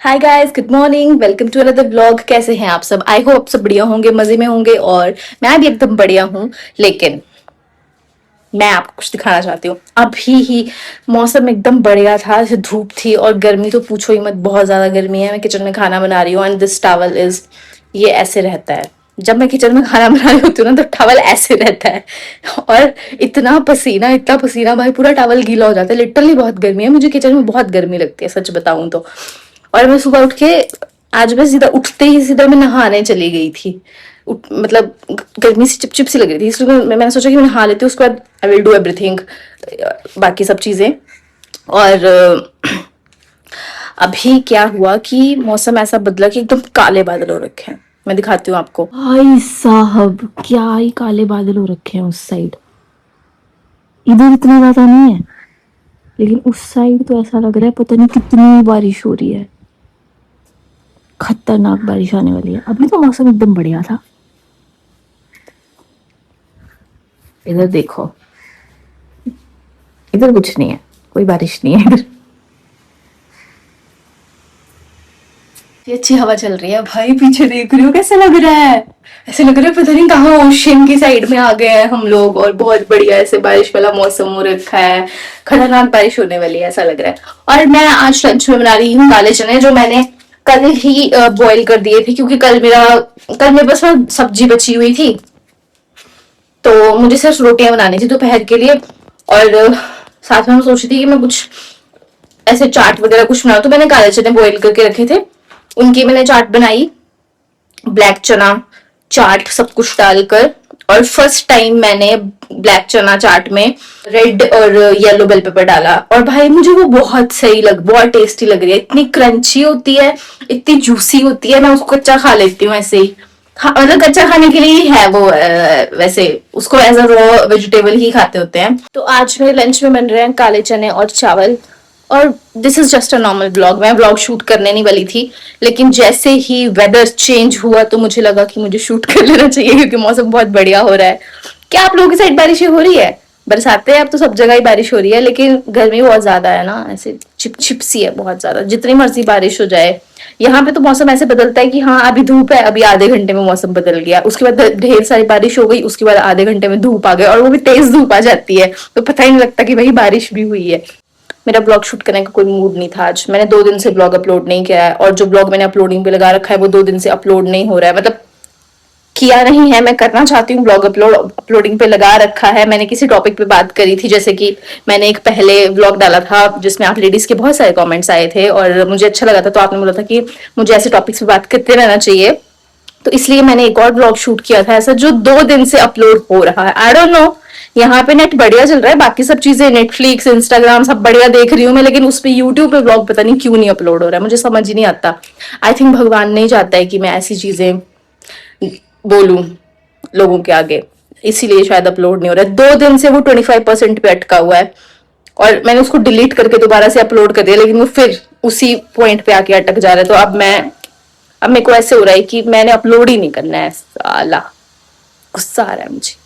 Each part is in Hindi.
Hi guys, good morning, welcome to another vlog. कैसे हैं आप सब? आई होप आप सब बढ़िया होंगे, मजे में होंगे और मैं भी एकदम बढ़िया हूँ। लेकिन मैं आपको कुछ दिखाना चाहती हूँ। अभी ही मौसम एकदम बढ़िया था, जैसे धूप थी और गर्मी तो पूछो ही मत, बहुत ज्यादा गर्मी है। मैं किचन में खाना बना रही हूँ एंड दिस टॉवल इज, ये ऐसे रहता है जब मैं किचन में खाना बना रही होती हूँ ना, तो टॉवल ऐसे रहता है। और इतना पसीना भाई, पूरा टॉवल गीला हो जाता है। लिटरली बहुत गर्मी है, मुझे किचन में बहुत गर्मी लगती है सच बताऊं तो। और मैं सुबह उठ के, आज मैं सीधा उठते ही सीधा मैं नहाने चली गई थी। मतलब गर्मी से चिपचिप सी लग रही थी, इसलिए मैंने सोचा कि मैं नहा लेती हूँ, उसके बाद आई विल डू एवरीथिंग, बाकी सब चीजें। और अभी क्या हुआ कि मौसम ऐसा बदला कि एकदम काले बादल हो रखे हैं। मैं दिखाती हूँ आपको। भाई साहब, क्या ही काले बादल हो रखे हैं उस साइड। इधर इतना ज्यादा नहीं है, लेकिन उस साइड तो ऐसा लग रहा है पता नहीं कितनी बारिश हो रही है। खतरनाक बारिश आने वाली है। अभी तो मौसम एकदम बढ़िया था। इधर देखो, इधर कुछ नहीं है, कोई बारिश नहीं है इधर। ये अच्छी हवा चल रही है भाई, पीछे देख रही हो कैसा लग रहा है। ऐसे लग रहा है पता नहीं कहाँ ओशियन की साइड में आ गए हैं हम लोग, और बहुत बढ़िया ऐसे बारिश वाला मौसम हो रखा है। खतरनाक बारिश होने वाली है ऐसा लग रहा है। और मैं आज लंच में बना रही हूँ काले चने, जो मैंने कल ही बॉईल कर दिए थे, क्योंकि कल मेरे पास सब्जी बची हुई थी, तो मुझे सिर्फ रोटियां बनानी थी दोपहर के लिए। और साथ में मैं सोच रही थी कि मैं कुछ ऐसे चाट वगैरह कुछ बनाऊं, तो मैंने काले चने बॉईल करके रखे थे, उनकी मैंने चाट बनाई। ब्लैक चना चाट सब कुछ डालकर। और फर्स्ट टाइम मैंने ब्लैक चना चाट में रेड और येलो बेल पेपर डाला, और भाई मुझे वो बहुत टेस्टी लग रही है। इतनी क्रंची होती है, इतनी जूसी होती है, मैं उसको कच्चा खा लेती हूँ ऐसे ही। मतलब कच्चा खाने के लिए ही है वो, वैसे उसको एज अ रॉ वेजिटेबल ही खाते होते हैं। तो आज मेरे लंच में बन रहे हैं काले चने और चावल। और this is just a normal blog, मैं ब्लॉग शूट करने नहीं वाली थी, लेकिन जैसे ही वेदर चेंज हुआ तो मुझे लगा कि मुझे शूट कर लेना चाहिए, क्योंकि मौसम बहुत बढ़िया हो रहा है। क्या आप लोगों की साइड बारिशें हो रही है? बरसाते हैं अब तो सब जगह ही बारिश हो रही है, लेकिन गर्मी बहुत ज्यादा है ना, ऐसे चिप चिप सी है बहुत ज्यादा, जितनी मर्जी बारिश हो जाए। यहाँ पे तो मौसम ऐसे बदलता है कि हाँ अभी धूप है, अभी आधे घंटे में मौसम बदल गया, उसके बाद ढेर सारी बारिश हो गई, उसके बाद आधे घंटे में धूप आ गई, और वो भी तेज धूप आ जाती है, तो पता ही नहीं लगता कि भाई बारिश भी हुई है। मेरा ब्लॉग शूट करने का कोई मूड नहीं था आज। मैंने 2 दिन से ब्लॉग अपलोड नहीं किया है, और जो ब्लॉग मैंने अपलोडिंग पे लगा रखा है वो 2 दिन से अपलोड नहीं हो रहा है। मतलब किया नहीं है, मैं करना चाहती हूँ ब्लॉग अपलोडिंग पे लगा रखा है। मैंने किसी टॉपिक पे बात करी थी, जैसे कि मैंने एक पहले ब्लॉग डाला था जिसमें आप लेडीज के बहुत सारे कमेंट्स आए थे और मुझे अच्छा लगा था, तो आपने बोला था कि मुझे ऐसे टॉपिक्स पे बात करते रहना चाहिए। तो इसलिए मैंने एक और ब्लॉग शूट किया था ऐसा, जो 2 दिन से अपलोड हो रहा है। आई डोंट नो, यहाँ पे नेट बढ़िया चल रहा है, बाकी सब चीजें नेटफ्लिक्स इंस्टाग्राम सब बढ़िया देख रही हूँ मैं, लेकिन उस पे यूट्यूब पे ब्लॉग पता नहीं क्यों नहीं अपलोड हो रहा है, मुझे समझ ही नहीं आता। आई थिंक भगवान नहीं चाहता है कि मैं ऐसी चीजें बोलूं लोगों के आगे, इसीलिए शायद अपलोड नहीं हो रहा है। 2 दिन से वो 25% पे अटका हुआ है, और मैंने उसको डिलीट करके दोबारा से अपलोड कर दिया, लेकिन वो फिर उसी पॉइंट पे आके अटक जा रहा है। तो अब मेरे को ऐसे हो रहा है कि मैंने अपलोड ही नहीं करना है, साला गुस्सा आ रहा है मुझे।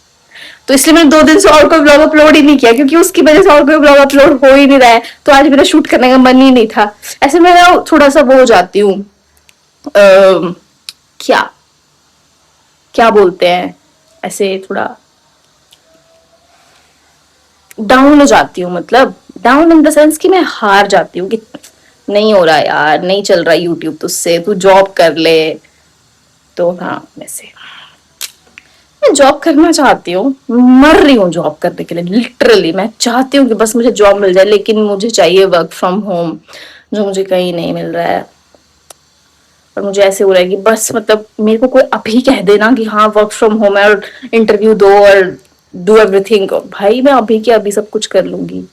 तो इसलिए मैंने 2 दिन से और कोई ब्लॉग अपलोड ही नहीं किया, क्योंकि उसकी वजह से और कोई ब्लॉग अपलोड हो ही नहीं रहा है, तो आज मेरा शूट करने का मन ही नहीं था। ऐसे मैं थोड़ा सा वो हो जाती हूँ, क्या क्या बोलते हैं, ऐसे थोड़ा डाउन हो जाती हूँ। मतलब डाउन इन द सेंस कि मैं हार जाती हूँ कि नहीं हो रहा यार, नहीं चल रहा यूट्यूब तुझसे, तू जॉब कर ले। तो हाँ, वैसे मैं जॉब करना चाहती हूँ, मर रही हूँ जॉब करने के लिए। लिटरली मैं चाहती हूँ कि बस मुझे जॉब मिल जाए, लेकिन मुझे चाहिए वर्क फ्रॉम होम, जो मुझे कहीं नहीं मिल रहा है। और मुझे ऐसे हो रहा है कि बस मतलब मेरे को कोई अभी कह देना कि हाँ वर्क फ्रॉम होम है और इंटरव्यू दो और डू एवरीथिंग, भाई मैं अभी के अभी सब कुछ कर लूंगी।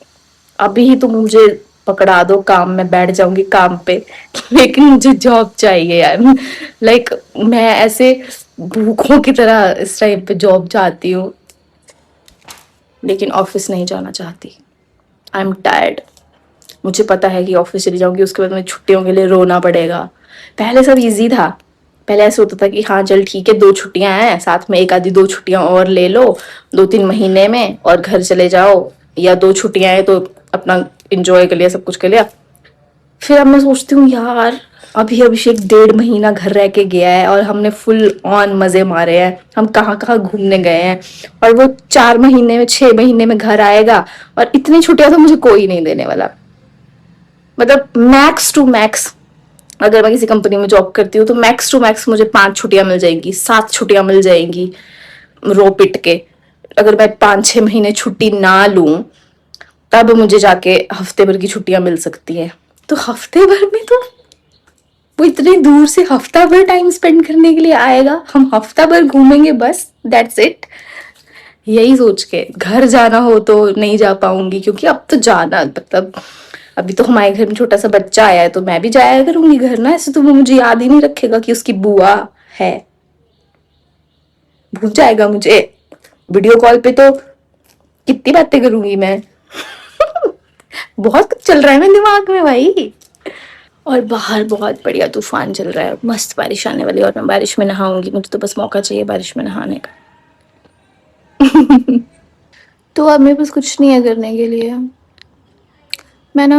अभी ही तो मुझे पकड़ा दो काम में, बैठ जाऊंगी काम पे। लेकिन मुझे जॉब चाहिए यार। लाइक मैं ऐसे भूखों की तरह इस टाइम पे जॉब चाहती हूँ, लेकिन ऑफिस नहीं जाना चाहती। I am tired. मुझे पता है कि ऑफिस चली जाऊंगी उसके बाद मुझे छुट्टियों के लिए रोना पड़ेगा। पहले सब इजी था, पहले ऐसे होता था कि हाँ चल ठीक है, 2 छुट्टियां हैं, साथ में एक आधी 2 छुट्टियां और ले लो 2-3 महीने में और घर चले जाओ, या 2 छुट्टियां हैं तो अपना इंजॉय कर लिया, सब कुछ कर लिया। फिर अब मैं सोचती हूँ यार, अभी अभिषेक 1.5 महीना घर रह के गया है और हमने फुल ऑन मजे मारे हैं। हम कहाँ कहाँ घूमने गए हैं, और वो 4 महीने में 6 महीने में घर आएगा। और इतनी छुट्टियां तो मुझे कोई नहीं देने वाला। मतलब मैक्स टू मैक्स, अगर मैं किसी कंपनी में जॉब करती हूँ तो मैक्स टू मैक्स मुझे 5 छुट्टियां मिल जाएंगी, 7 छुट्टियां मिल जाएंगी रो पिट के। अगर मैं 5-6 महीने छुट्टी ना लूं तब मुझे जाके हफ्ते भर की छुट्टियां मिल सकती हैं। तो हफ्ते भर में तो वो इतनी दूर से हफ्ता भर टाइम स्पेंड करने के लिए आएगा, हम हफ्ता भर घूमेंगे बस, दैट्स इट। यही सोच के घर जाना हो तो नहीं जा पाऊंगी, क्योंकि अब तो जाना मतलब अभी तो हमारे घर में छोटा सा बच्चा आया है तो मैं भी जाया करूंगी घर ना। ऐसे तो वो मुझे याद ही नहीं रखेगा कि उसकी बुआ है, भूल जाएगा मुझे। वीडियो कॉल पे तो कितनी बातें करूंगी मैं। बहुत कुछ चल रहा है मेरे दिमाग में भाई। और बाहर बहुत बढ़िया तूफान चल रहा है, मस्त बारिश आने वाली है और मैं बारिश में नहाऊंगी। मुझे तो बस मौका चाहिए बारिश में नहाने का। तो अब मेरे पास कुछ नहीं है करने के लिए। मैं ना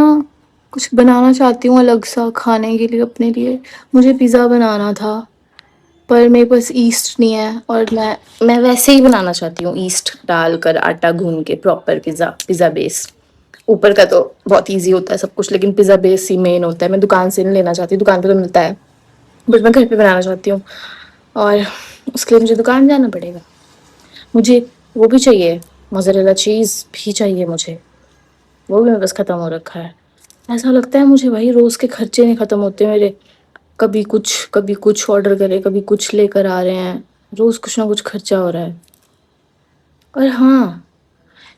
कुछ बनाना चाहती हूँ अलग सा खाने के लिए अपने लिए। मुझे पिज़्ज़ा बनाना था पर मेरे पास ईस्ट नहीं है, और मैं वैसे ही बनाना चाहती हूँ, ईस्ट डालकर आटा गूंद के प्रॉपर पिज़्ज़ा, पिज़्ज़ा बेस। ऊपर का तो बहुत इजी होता है सब कुछ, लेकिन पिज़्ज़ा बेस ही मेन होता है। मैं दुकान से नहीं लेना चाहती, दुकान पे तो मिलता है, बट मैं घर पे बनाना चाहती हूँ। और उसके लिए मुझे दुकान जाना पड़ेगा। मुझे वो भी चाहिए, मोज़रेला चीज़ भी चाहिए मुझे, वो भी मेरे पास ख़त्म हो रखा है। ऐसा लगता है मुझे भाई रोज़ के खर्चे नहीं ख़त्म होते मेरे। कभी कुछ ऑर्डर करे, कभी कुछ लेकर आ रहे हैं, रोज़ कुछ ना कुछ खर्चा हो रहा है। और हाँ,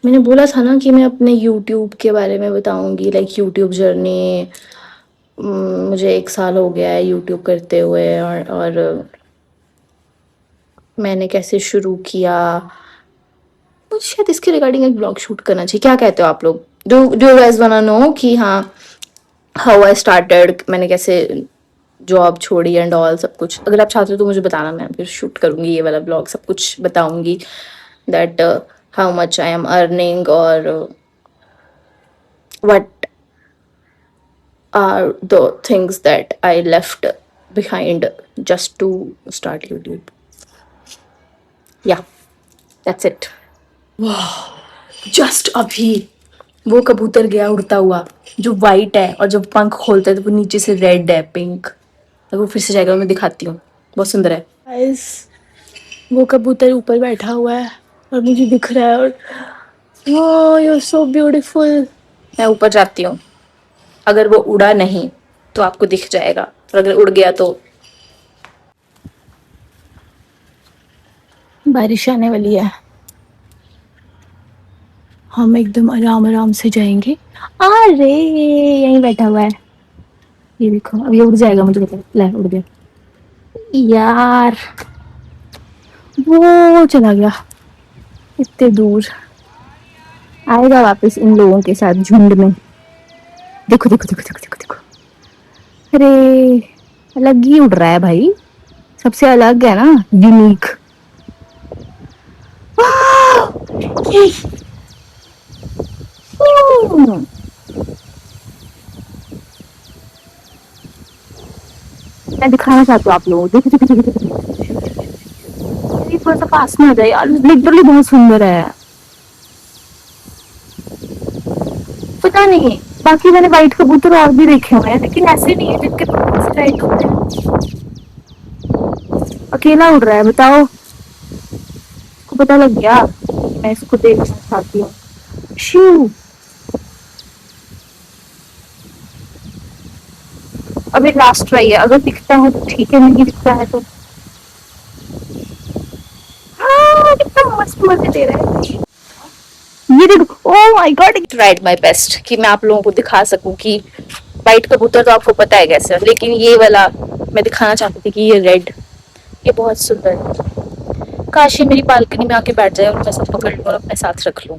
मैंने बोला था ना कि मैं अपने यूट्यूब के बारे में बताऊंगी, लाइक यूट्यूब जर्नी। मुझे 1 साल हो गया है यूट्यूब करते हुए, और मैंने कैसे शुरू किया। मुझे शायद इसके रिगार्डिंग एक ब्लॉग शूट करना चाहिए। क्या कहते हो आप लोग? Do do you guys wanna know कि हाँ, हाउ आई स्टार्टेड, मैंने कैसे जॉब छोड़ी एंड ऑल सब कुछ। अगर आप चाहते हो तो मुझे बताना, मैं फिर शूट करूंगी ये वाला ब्लॉग, सब कुछ बताऊंगी that how much I am earning और what are the things that I left behind just to start YouTube. Yeah, that's it. Just अभी वो कबूतर गया उड़ता हुआ, जो वाइट है और जब पंख खोलता है तो वो नीचे से रेड है, पिंक। अगर वो फिर से जाएगा मैं दिखाती हूँ, बहुत सुंदर है गाइस। वो कबूतर ऊपर बैठा हुआ है और मुझे दिख रहा है, और oh you are so beautiful. मैं ऊपर जाती हूँ, अगर वो उड़ा नहीं तो आपको दिख जाएगा, और अगर उड़ गया तो बारिश आने वाली है। हम एकदम आराम आराम से जाएंगे। अरे यहीं बैठा हुआ है, ये देखो, अब ये उड़ जाएगा मुझे पता है। ले उड़ गया यार, वो चला गया इतने दूर। आएगा वापस इन लोगों के साथ झुंड में। देखो देखो देखो देखो देखो देखो, अरे अलग ही उड़ रहा है भाई, सबसे अलग है ना, यूनिक। मैं दिखाना चाहती हूँ आप लोगों को, देखो देखो देखो देखो, ये थोड़ा सा पास में आ जाए यार, लिटरली बहुत सुंदर है। पता नहीं, बाकी मैंने व्हाइट कबूतर और भी देखे हुए हैं, लेकिन ऐसे नहीं है जिनके राइट होते हैं। अकेला उड़ रहा है, बताओ, को पता लग गया मैं इसको देखना चाहती हूँ। शू, अभी लास्ट ट्राई है, अगर दिखता है तो ठीक है, नहीं दिखता है तो हाँ, कितना मस्त मजे दे रहा है। ये देखो, oh my God, tried my best कि मैं आप लोगों को दिखा सकूं कि व्हाइट कबूतर तो आपको पता है कैसे, लेकिन ये वाला मैं दिखाना चाहती थी कि ये रेड, ये बहुत सुंदर है। काश ये मेरी बालकनी में आके बैठ जाए और मैं सब पकड़ लूं और अपने साथ रख लूं।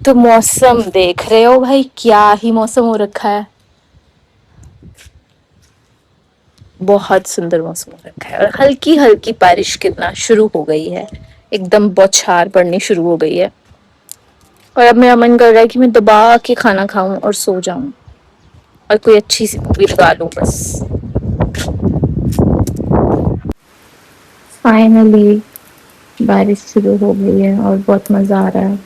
तो मौसम देख रहे हो भाई, क्या ही मौसम हो रखा है, बहुत सुंदर मौसम हो रखा है। और हल्की हल्की बारिश गिरना शुरू हो गई है, एकदम बौछार पड़नी शुरू हो गई है। और अब मेरा मन कर रहा है कि मैं दबा के खाना खाऊं और सो जाऊं और कोई अच्छी सी मूवी लगा लूं बस। फाइनली बारिश शुरू हो गई है और बहुत मजा आ रहा है।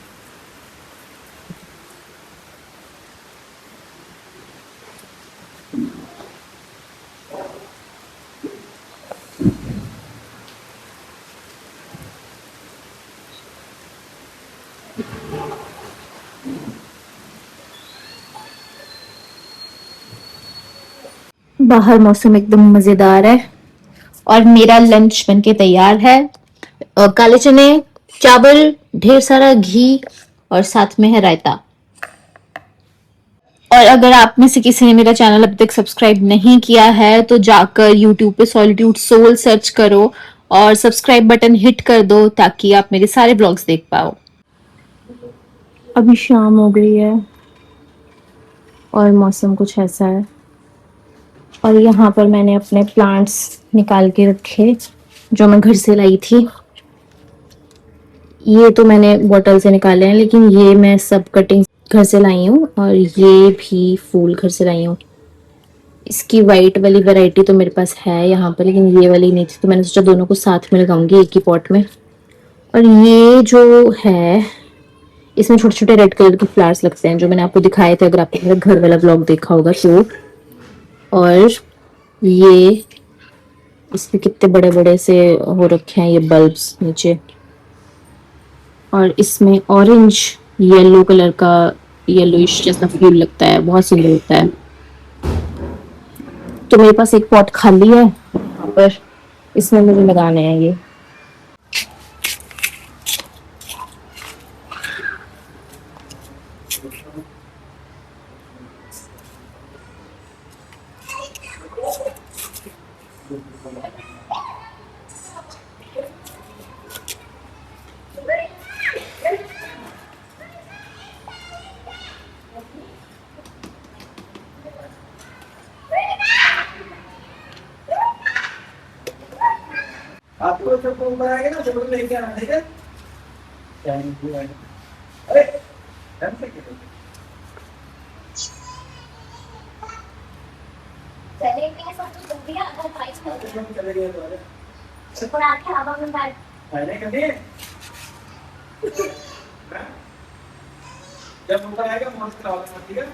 बाहर मौसम एकदम मजेदार है और मेरा लंच बनके तैयार है। काले चने, चावल, ढेर सारा घी और साथ में है रायता। और अगर आप में से किसी ने मेरा चैनल अभी तक सब्सक्राइब नहीं किया है तो जाकर यूट्यूब पे सॉलिट्यूड सोल सर्च करो और सब्सक्राइब बटन हिट कर दो ताकि आप मेरे सारे ब्लॉग्स देख पाओ। अभी शाम हो गई है और मौसम कुछ ऐसा है और यहाँ पर मैंने अपने प्लांट्स निकाल के रखे जो मैं घर से लाई थी। ये तो मैंने बॉटल से निकाले हैं लेकिन ये मैं सब कटिंग घर से लाई हूँ और ये भी फूल घर से लाई हूँ। इसकी वाइट वाली वैरायटी तो मेरे पास है यहाँ पर लेकिन ये वाली नहीं थी तो मैंने सोचा दोनों को साथ में लगाऊंगी एक ही पॉट में। और ये जो है इसमें छोटे छोटे रेड कलर के फ्लावर्स लगते हैं जो मैंने आपको दिखाए थे अगर आपने मेरा घर वाला ब्लॉग देखा होगा तो। और ये इसमें कितने बड़े बड़े से हो रखे हैं ये बल्ब्स नीचे। और इसमें ऑरेंज येलो कलर का येलोइश जैसा फूल लगता है, बहुत सुंदर लगता है। तो मेरे पास एक पॉट खाली है यहाँ पर, इसमें मुझे लगाने हैं ये। आपको जब फोन बनाएंगे ना जब लेके आना, ठीक है? Thank you. अरे चलेंगे सब तो जल्दी अगर प्राइस कर चले गए तो पर आके हवा में बैठ पहले कभी जब ऊपर आएगा मस्त कराओगे, ठीक है?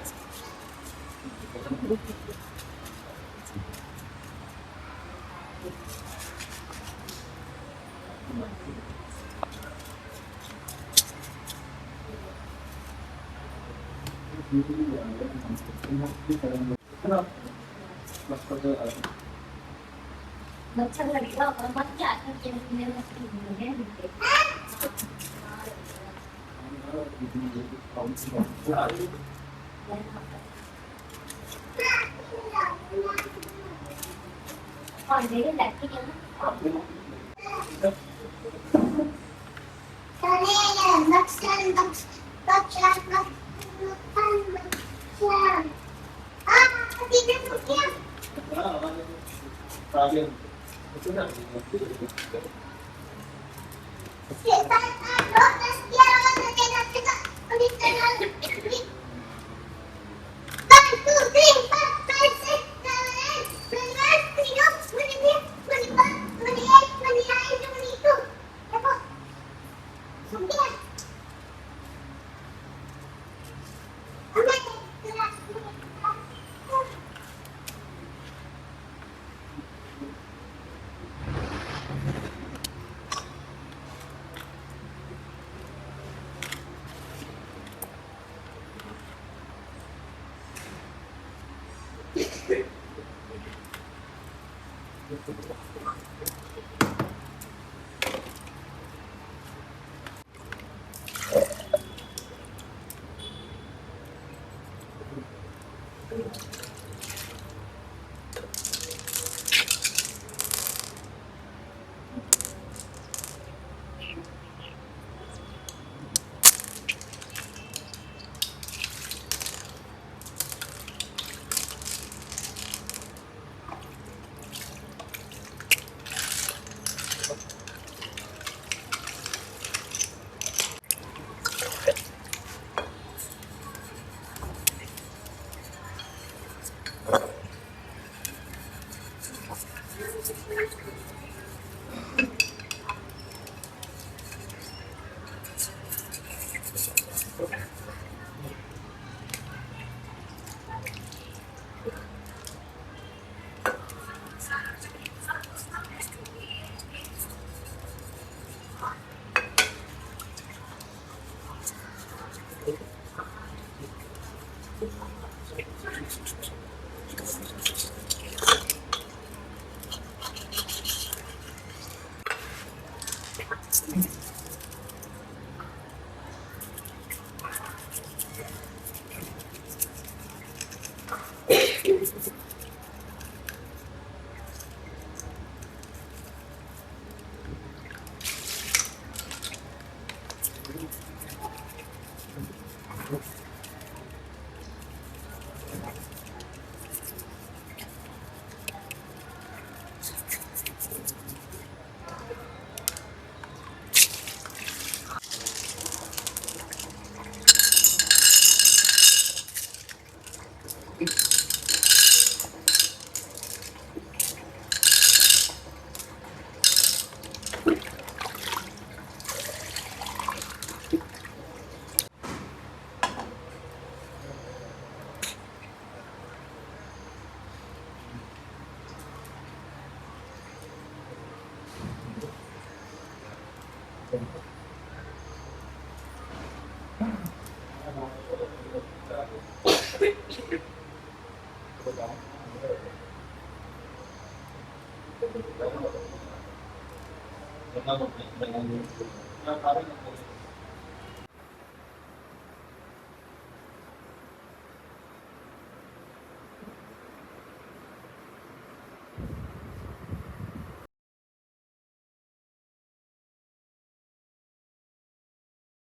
अच्छा लगेगा और मत क्या करके मेरे और मेरे लड़की के